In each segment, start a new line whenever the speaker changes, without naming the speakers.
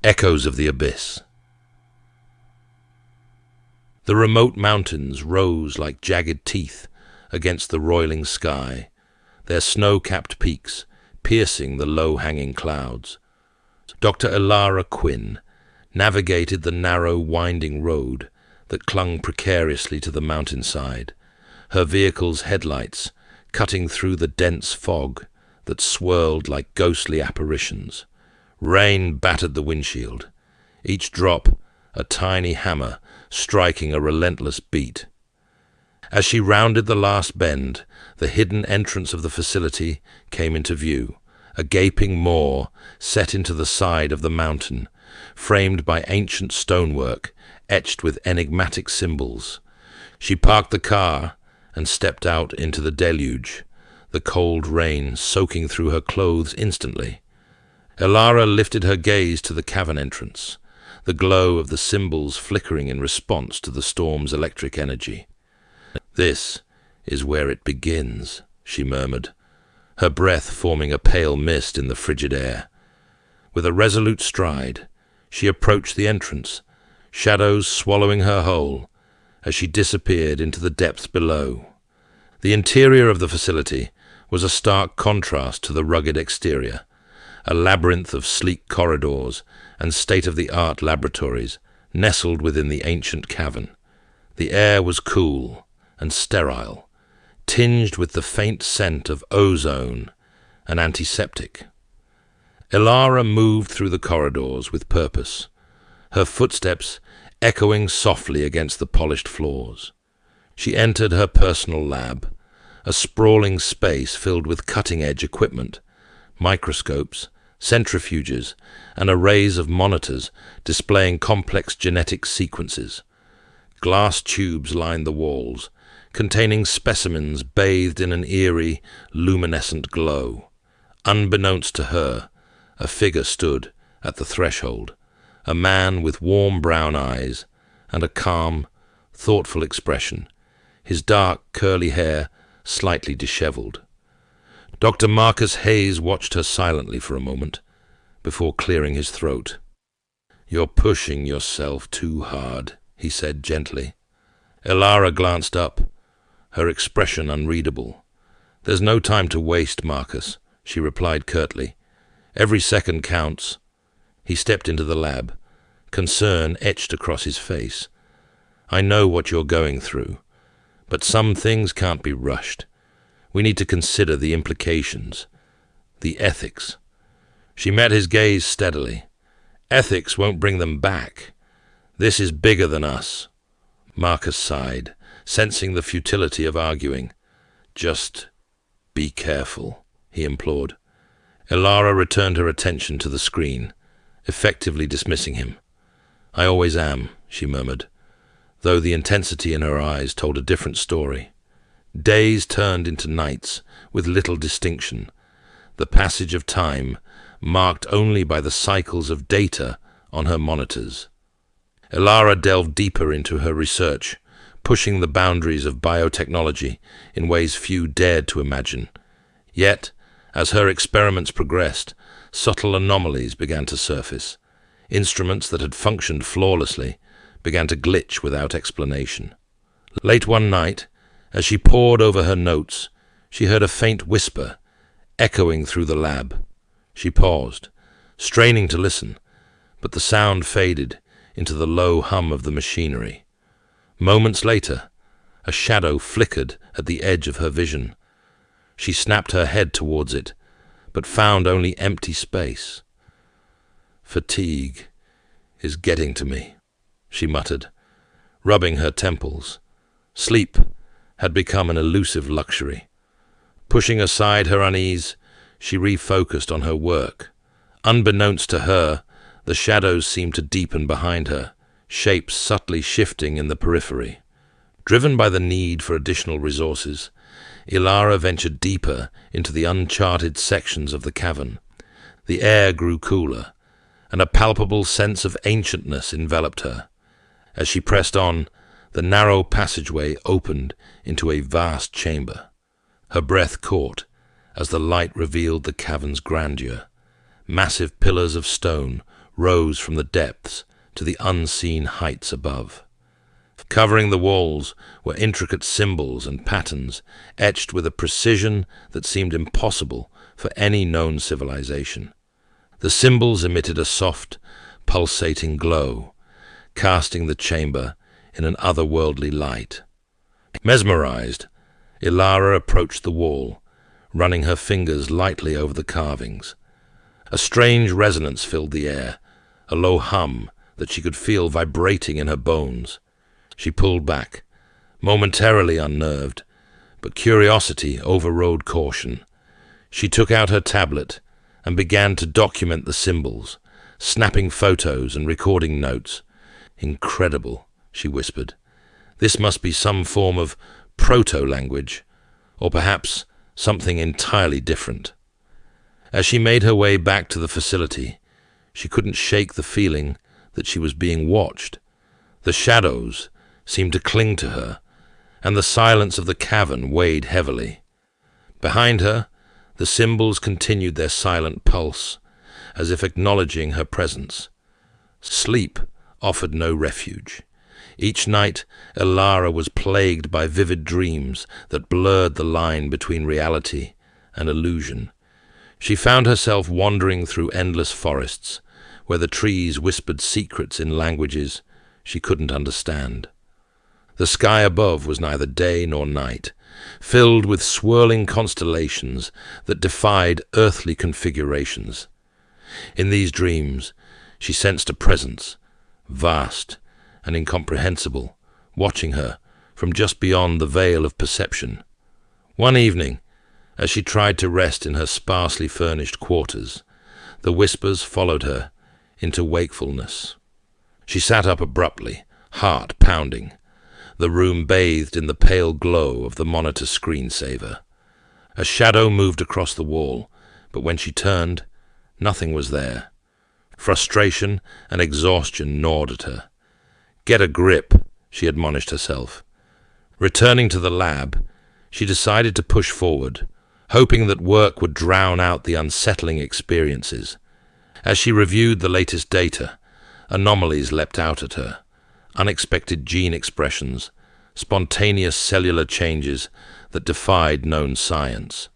Echoes of the abyss. The remote mountains rose like jagged teeth against the roiling sky, their snow-capped peaks piercing the low-hanging clouds. Dr. Elara Quinn navigated the narrow, winding road that clung precariously to the mountainside, her vehicle's headlights cutting through the dense fog that swirled like ghostly apparitions. Rain battered the windshield, each drop a tiny hammer striking a relentless beat. As she rounded the last bend, the hidden entrance of the facility came into view, a gaping maw set into the side of the mountain, framed by ancient stonework etched with enigmatic symbols. She parked the car and stepped out into the deluge, the cold rain soaking through her clothes instantly. Elara lifted her gaze to the cavern entrance, the glow of the symbols flickering in response to the storm's electric energy. "This is where it begins," she murmured, her breath forming a pale mist in the frigid air. With a resolute stride, she approached the entrance, shadows swallowing her whole as she disappeared into the depths below. The interior of the facility was a stark contrast to the rugged exterior, a labyrinth of sleek corridors and state-of-the-art laboratories nestled within the ancient cavern. The air was cool and sterile, tinged with the faint scent of ozone and antiseptic. Elara moved through the corridors with purpose, her footsteps echoing softly against the polished floors. She entered her personal lab, a sprawling space filled with cutting-edge equipment, microscopes, centrifuges, and arrays of monitors displaying complex genetic sequences. Glass tubes lined the walls, containing specimens bathed in an eerie, luminescent glow. Unbeknownst to her, a figure stood at the threshold, a man with warm brown eyes and a calm, thoughtful expression, his dark, curly hair slightly disheveled. Dr. Marcus Hayes watched her silently for a moment before clearing his throat. "You're pushing yourself too hard," he said gently. Elara glanced up, her expression unreadable. "There's no time to waste, Marcus," she replied curtly. "Every second counts." He stepped into the lab, concern etched across his face. "I know what you're going through, but some things can't be rushed. We need to consider the implications, the ethics." She met his gaze steadily. "Ethics won't bring them back. This is bigger than us." Marcus sighed, sensing the futility of arguing. "Just be careful," he implored. Elara returned her attention to the screen, effectively dismissing him. "I always am," she murmured, though the intensity in her eyes told a different story. Days turned into nights with little distinction, the passage of time marked only by the cycles of data on her monitors. Elara delved deeper into her research, pushing the boundaries of biotechnology in ways few dared to imagine. Yet, as her experiments progressed, subtle anomalies began to surface. Instruments that had functioned flawlessly began to glitch without explanation. Late one night, as she pored over her notes, she heard a faint whisper echoing through the lab. She paused, straining to listen, but the sound faded into the low hum of the machinery. Moments later, a shadow flickered at the edge of her vision. She snapped her head towards it, but found only empty space. "Fatigue is getting to me," she muttered, rubbing her temples. Sleep had become an elusive luxury. Pushing aside her unease, she refocused on her work. Unbeknownst to her, the shadows seemed to deepen behind her, shapes subtly shifting in the periphery. Driven by the need for additional resources, Elara ventured deeper into the uncharted sections of the cavern. The air grew cooler, and a palpable sense of ancientness enveloped her. As she pressed on, the narrow passageway opened into a vast chamber. Her breath caught as the light revealed the cavern's grandeur. Massive pillars of stone rose from the depths to the unseen heights above. Covering the walls were intricate symbols and patterns etched with a precision that seemed impossible for any known civilization. The symbols emitted a soft, pulsating glow, casting the chamber in an otherworldly light. Mesmerized, Ilara approached the wall, running her fingers lightly over the carvings. A strange resonance filled the air, a low hum that she could feel vibrating in her bones. She pulled back, momentarily unnerved, but curiosity overrode caution. She took out her tablet and began to document the symbols, snapping photos and recording notes. "Incredible," she whispered. "This must be some form of proto-language, or perhaps something entirely different." As she made her way back to the facility, she couldn't shake the feeling that she was being watched. The shadows seemed to cling to her, and the silence of the cavern weighed heavily. Behind her, the symbols continued their silent pulse, as if acknowledging her presence. Sleep offered no refuge. Each night, Ilara was plagued by vivid dreams that blurred the line between reality and illusion. She found herself wandering through endless forests, where the trees whispered secrets in languages she couldn't understand. The sky above was neither day nor night, filled with swirling constellations that defied earthly configurations. In these dreams, she sensed a presence, vast and incomprehensible, watching her from just beyond the veil of perception. One evening, as she tried to rest in her sparsely furnished quarters, the whispers followed her into wakefulness. She sat up abruptly, heart pounding, the room bathed in the pale glow of the monitor screensaver. A shadow moved across the wall, but when she turned, nothing was there. Frustration and exhaustion gnawed at her. "Get a grip," she admonished herself. Returning to the lab, she decided to push forward, hoping that work would drown out the unsettling experiences. As she reviewed the latest data, anomalies leapt out at her. Unexpected gene expressions, spontaneous cellular changes that defied known science.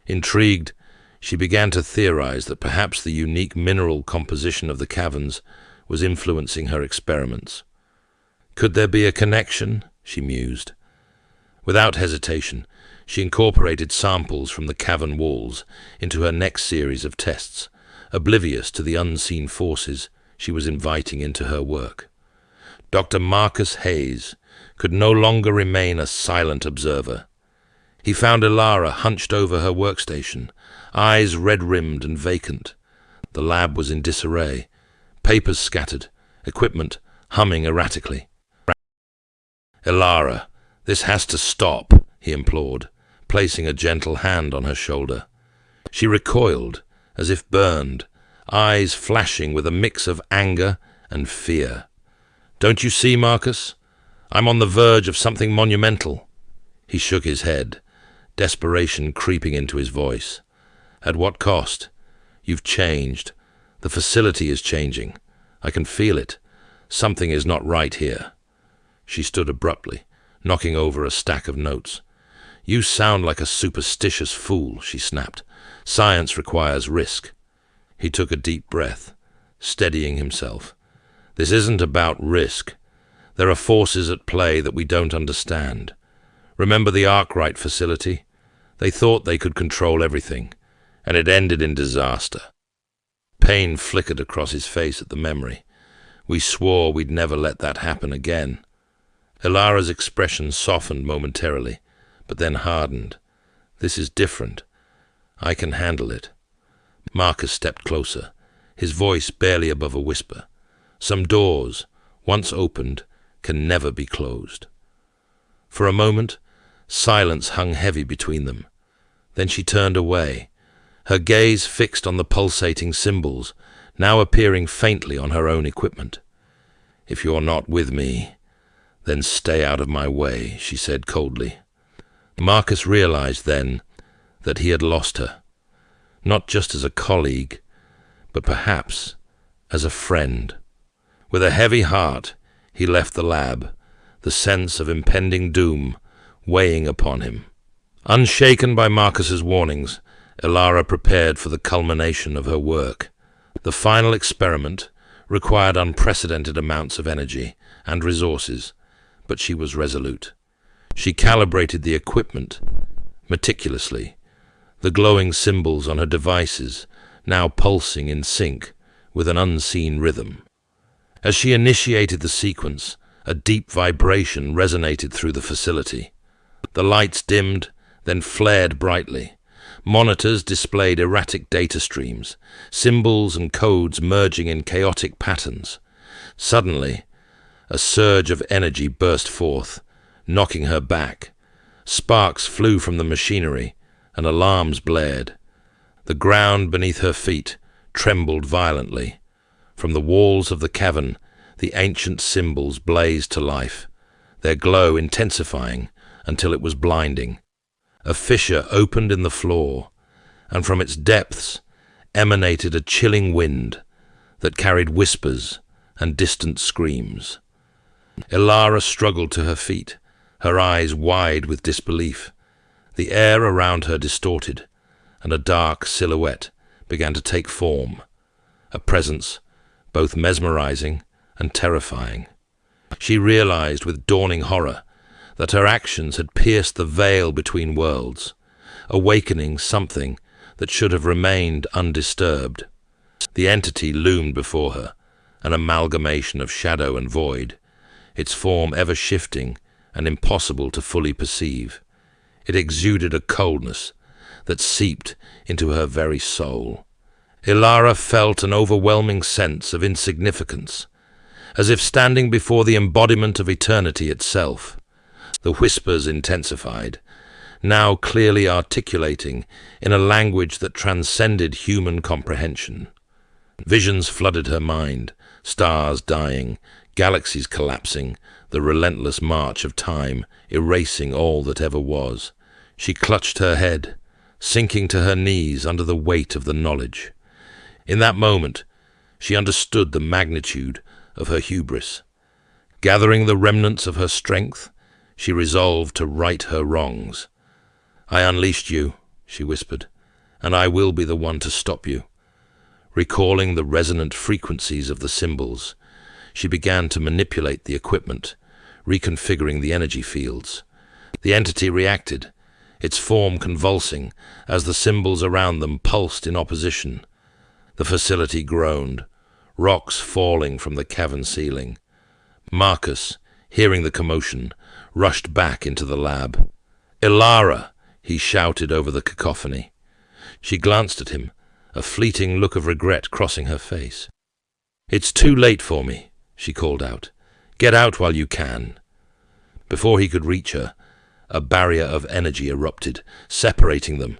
Intrigued, she began to theorize that perhaps the unique mineral composition of the caverns was influencing her experiments. Could there be a connection? She mused. Without hesitation, she incorporated samples from the cavern walls into her next series of tests, oblivious to the unseen forces she was inviting into her work. Dr. Marcus Hayes could no longer remain a silent observer. He found Ilara hunched over her workstation, eyes red-rimmed and vacant. The lab was in disarray, papers scattered, equipment humming erratically. "Ilara, this has to stop," he implored, placing a gentle hand on her shoulder. She recoiled, as if burned, eyes flashing with a mix of anger and fear. "Don't you see, Marcus? I'm on the verge of something monumental." He shook his head, desperation creeping into his voice. "At what cost? You've changed. The facility is changing. I can feel it. Something is not right here." She stood abruptly, knocking over a stack of notes. "You sound like a superstitious fool," she snapped. "Science requires risk." He took a deep breath, steadying himself. "This isn't about risk. There are forces at play that we don't understand. Remember the Arkwright facility? They thought they could control everything, and it ended in disaster." Pain flickered across his face at the memory. "We swore we'd never let that happen again." Ilara's expression softened momentarily, but then hardened. "This is different. I can handle it." Marcus stepped closer, his voice barely above a whisper. "Some doors, once opened, can never be closed." For a moment, silence hung heavy between them. Then she turned away, her gaze fixed on the pulsating symbols, now appearing faintly on her own equipment. "If you're not with me, then stay out of my way," she said coldly. Marcus realized then that he had lost her, not just as a colleague, but perhaps as a friend. With a heavy heart, he left the lab, the sense of impending doom weighing upon him. Unshaken by Marcus's warnings, Ilara prepared for the culmination of her work. The final experiment required unprecedented amounts of energy and resources, but she was resolute. She calibrated the equipment meticulously, the glowing symbols on her devices now pulsing in sync with an unseen rhythm. As she initiated the sequence, a deep vibration resonated through the facility. The lights dimmed, then flared brightly. Monitors displayed erratic data streams, symbols and codes merging in chaotic patterns. Suddenly, a surge of energy burst forth, knocking her back. Sparks flew from the machinery, and alarms blared. The ground beneath her feet trembled violently. From the walls of the cavern, the ancient symbols blazed to life, their glow intensifying until it was blinding. A fissure opened in the floor, and from its depths emanated a chilling wind that carried whispers and distant screams. Ilara struggled to her feet, her eyes wide with disbelief. The air around her distorted, and a dark silhouette began to take form, a presence both mesmerizing and terrifying. She realized with dawning horror that her actions had pierced the veil between worlds, awakening something that should have remained undisturbed. The entity loomed before her, an amalgamation of shadow and void, its form ever shifting and impossible to fully perceive. It exuded a coldness that seeped into her very soul. Ilara felt an overwhelming sense of insignificance, as if standing before the embodiment of eternity itself. The whispers intensified, now clearly articulating in a language that transcended human comprehension. Visions flooded her mind, stars dying, galaxies collapsing, the relentless march of time erasing all that ever was. She clutched her head, sinking to her knees under the weight of the knowledge. In that moment, she understood the magnitude of her hubris. Gathering the remnants of her strength, she resolved to right her wrongs. "I unleashed you," she whispered, "and I will be the one to stop you." Recalling the resonant frequencies of the symbols, she began to manipulate the equipment, reconfiguring the energy fields. The entity reacted, its form convulsing as the symbols around them pulsed in opposition. The facility groaned, rocks falling from the cavern ceiling. Marcus, hearing the commotion, rushed back into the lab. "Ilara!" he shouted over the cacophony. She glanced at him, a fleeting look of regret crossing her face. "It's too late for me," she called out. "Get out while you can." Before he could reach her, a barrier of energy erupted, separating them.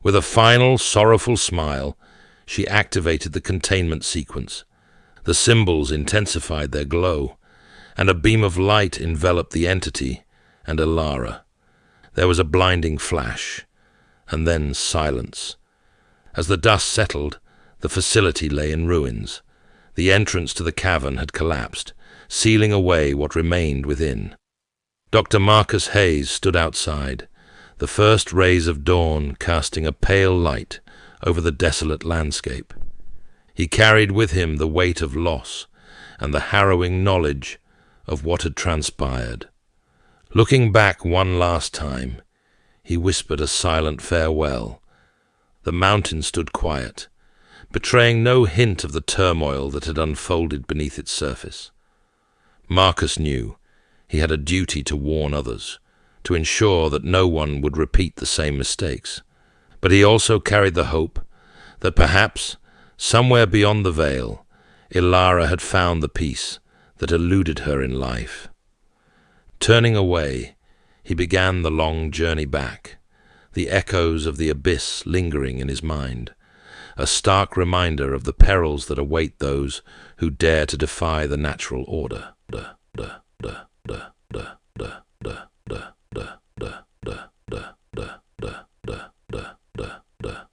With a final, sorrowful smile, she activated the containment sequence. The symbols intensified their glow, and a beam of light enveloped the entity and Ilara. There was a blinding flash, and then silence. As the dust settled, the facility lay in ruins. The entrance to the cavern had collapsed, sealing away what remained within. Dr. Marcus Hayes stood outside, the first rays of dawn casting a pale light over the desolate landscape. He carried with him the weight of loss and the harrowing knowledge of what had transpired. Looking back one last time, he whispered a silent farewell. The mountain stood quiet, betraying no hint of the turmoil that had unfolded beneath its surface. Marcus knew he had a duty to warn others, to ensure that no one would repeat the same mistakes. But he also carried the hope that perhaps, somewhere beyond the veil, Ilara had found the peace that eluded her in life. Turning away, he began the long journey back, the echoes of the abyss lingering in his mind, a stark reminder of the perils that await those who dare to defy the natural order.